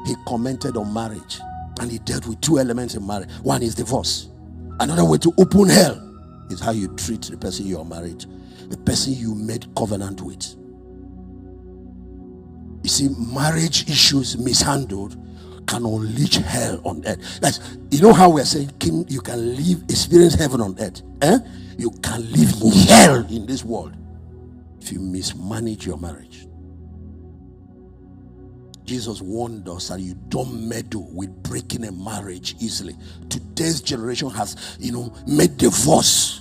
he commented on marriage, and he dealt with two elements in marriage. One is divorce. Another way to open hell is how you treat the person you are married, the person you made covenant with. You see, marriage issues mishandled can unleash hell on earth. That's, you know how we're saying you can experience heaven on earth. You can live in hell in this world if you mismanage your marriage. Jesus warned us that you don't meddle with breaking a marriage easily. Today's generation has, made divorce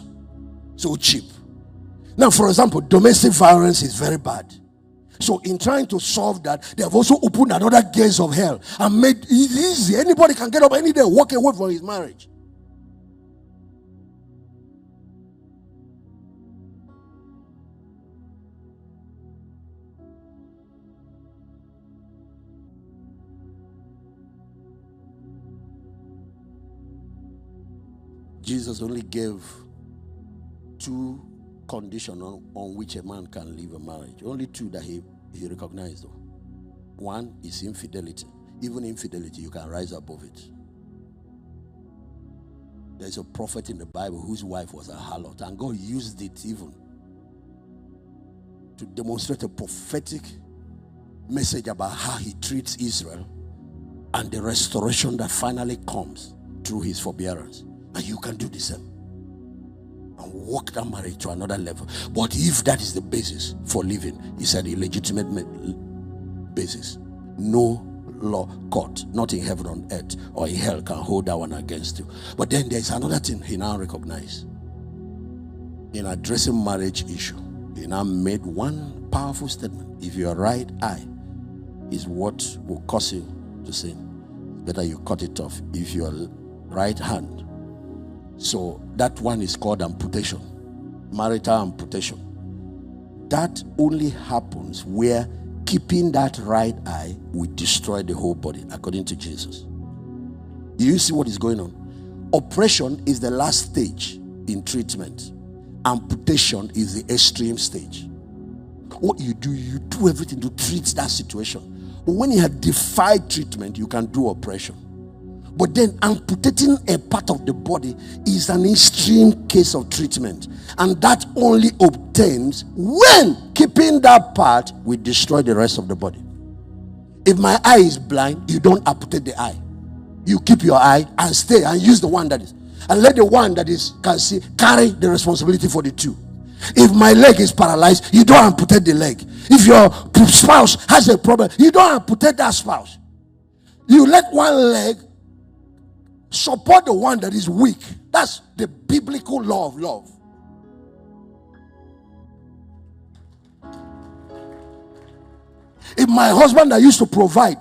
so cheap. Now, for example, domestic violence is very bad. So in trying to solve that, they have also opened another gates of hell and made it easy. Anybody can get up any day, walk away from his marriage. Jesus only gave two conditions on which a man can leave a marriage. Only two that he recognized. One is infidelity. Even infidelity, you can rise above it. There's a prophet in the Bible whose wife was a harlot, and God used it even to demonstrate a prophetic message about how he treats Israel and the restoration that finally comes through his forbearance. And you can do the same and walk that marriage to another level. But if that is the basis for living, it's an illegitimate basis. No law court, not in heaven on earth or in hell, can hold that one against you. But then there's another thing he now recognized. In addressing marriage issue, he now made one powerful statement. If your right eye is what will cause you to sin, better you cut it off. If your right hand, so that one is called amputation, marital amputation. That only happens where keeping that right eye will destroy the whole body, according to Jesus. You see what is going on? Operation is the last stage in treatment. Amputation is the extreme stage. What you do everything to treat that situation. But when you have defied treatment, you can do operation. But then amputating a part of the body is an extreme case of treatment. And that only obtains when keeping that part will destroy the rest of the body. If my eye is blind, you don't amputate the eye. You keep your eye and stay and use the one that is. And let the one that is can see carry the responsibility for the two. If my leg is paralyzed, you don't amputate the leg. If your spouse has a problem, you don't amputate that spouse. You let one leg support the one that is weak. That's the biblical law of love. If my husband that used to provide,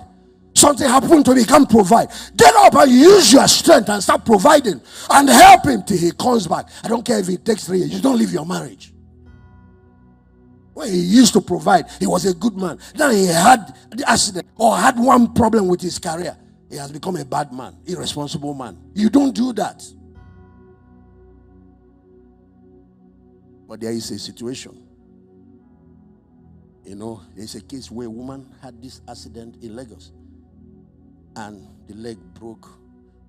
something happened to me, he can't provide, get up and use your strength and start providing and help him till he comes back. I don't care if it takes 3 years. You don't leave your marriage. When he used to provide, he was a good man. Then he had the accident or had one problem with his career. He has become a bad man, irresponsible man. You don't do that. But there is a situation. There's a case where a woman had this accident in Lagos and the leg broke.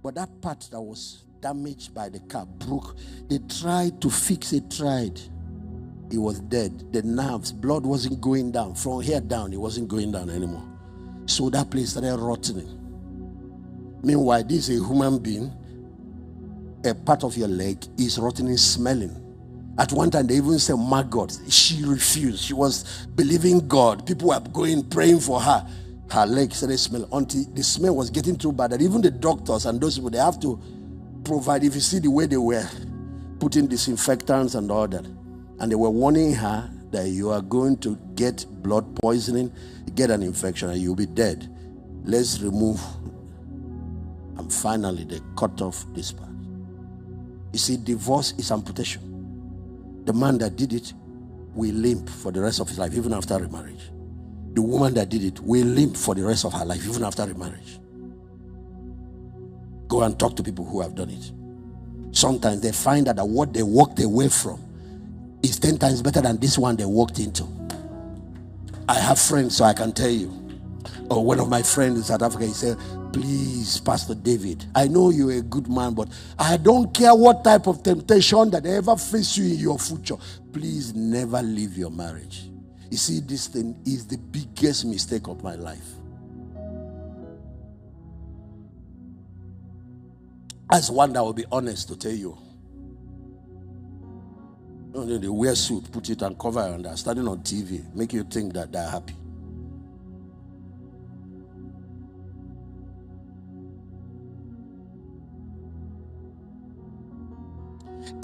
But that part that was damaged by the car broke. They tried to fix it, It was dead. The nerves, blood wasn't going down. From here down, it wasn't going down anymore. So that place started rotting. Meanwhile, this is a human being. A part of your leg is rotting, smelling. At one time, they even said, my God. She refused. She was believing God. People were praying for her. Her leg started smelling until the smell was getting too bad that even the doctors and those people, they have to provide. If you see the way they were putting disinfectants and all that, and they were warning her that you are going to get blood poisoning, get an infection, and you'll be dead. Let's remove. And finally, they cut off this part. You see, divorce is amputation. The man that did it will limp for the rest of his life, even after remarriage. The woman that did it will limp for the rest of her life, even after remarriage. Go and talk to people who have done it. Sometimes they find that what they walked away from is 10 times better than this one they walked into. I have friends, so I can tell you. Or one of my friends in South Africa, he said, please, Pastor David, I know you're a good man, but I don't care what type of temptation that ever face you in your future. Please never leave your marriage. You see, this thing is the biggest mistake of my life. As one that will be honest to tell you. They wear suit, put it and cover and they're standing on TV, make you think that they're happy.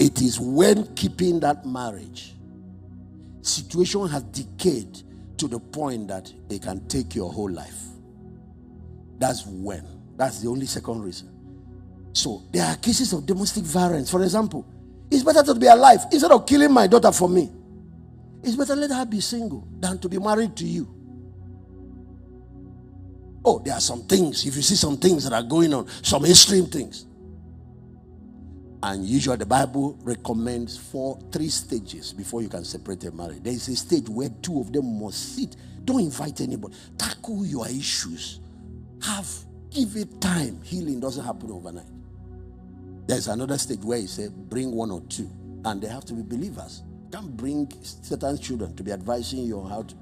It is when keeping that marriage, situation has decayed to the point that it can take your whole life. That's when. That's the only second reason. So there are cases of domestic violence. For example, it's better to be alive instead of killing my daughter for me. It's better let her be single than to be married to you. Oh, there are some things. If you see some things that are going on, some extreme things. And usually the Bible recommends 3 stages before you can separate a marriage. There is a stage where 2 of them must sit. Don't invite anybody. Tackle your issues. Give it time. Healing doesn't happen overnight. There's another stage where he said, bring 1 or 2. And they have to be believers. You can't bring certain children to be advising you on how to.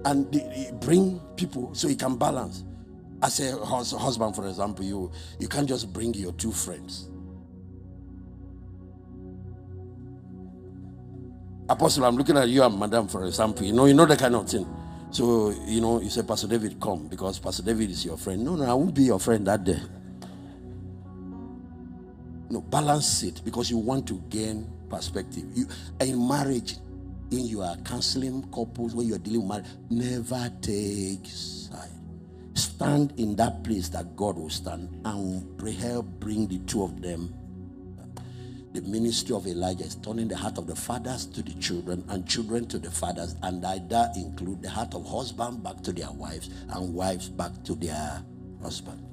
And bring people so you can balance. As a husband, for example, you can't just bring your 2 friends. Apostle, I'm looking at you and Madam, for example. You know that kind of thing. So, you say, Pastor David, come, because Pastor David is your friend. No, I won't be your friend that day. No, balance it, because you want to gain perspective. In marriage, when you are counseling couples, when you are dealing with marriage, never take side. Stand in that place that God will stand and help bring the 2 of them. The ministry of Elijah is turning the heart of the fathers to the children and children to the fathers, and that include the heart of husbands back to their wives and wives back to their husband.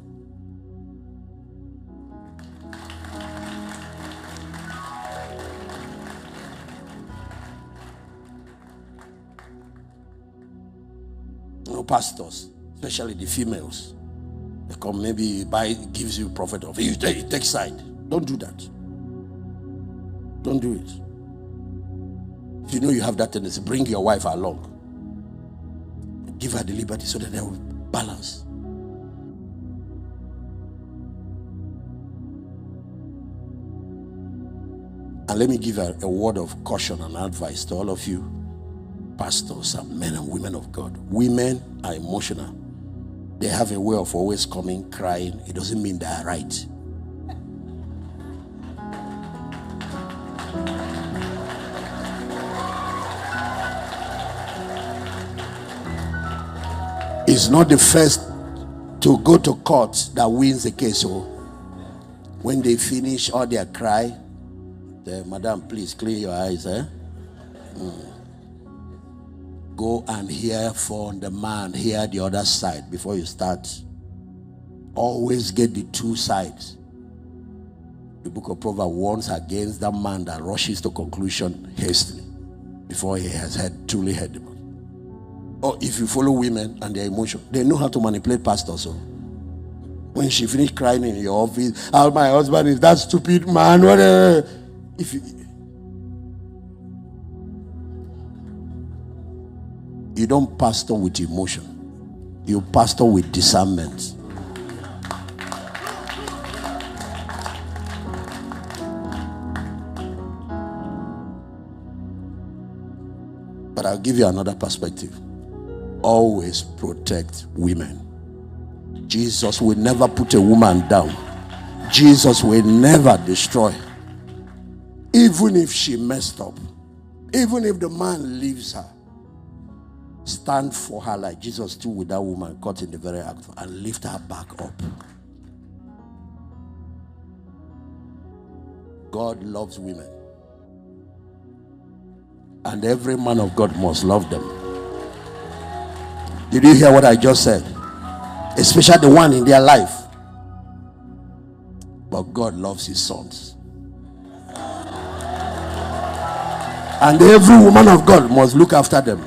Pastors, especially the females, they come, maybe gives you prophet of you take side. Don't do that. Don't do it. If you know you have that tendency, bring your wife along. Give her the liberty so that they will balance. And let me give a word of caution and advice to all of you pastors and men and women of God. Women are emotional. They have a way of always coming, crying. It doesn't mean they are right. It's not the first to go to court that wins the case. So when they finish all their cry, Madam, please clear your eyes. Go and hear from the man, hear the other side before you start. Always get the 2 sides. The book of Proverbs warns against that man that rushes to conclusion hastily before he has truly heard the man. Or if you follow women and their emotion, they know how to manipulate pastors. So when she finished crying in your office, oh, my husband is that stupid man. If you don't pastor with emotion, you pastor with discernment. But I'll give you another perspective. Always protect women. Jesus will never put a woman down. Jesus will never destroy. Even if she messed up, even if the man leaves her, stand for her like Jesus stood with that woman caught in the very act and lift her back up. God loves women. And every man of God must love them. Did you hear what I just said? Especially the one in their life. But God loves his sons. And every woman of God must look after them.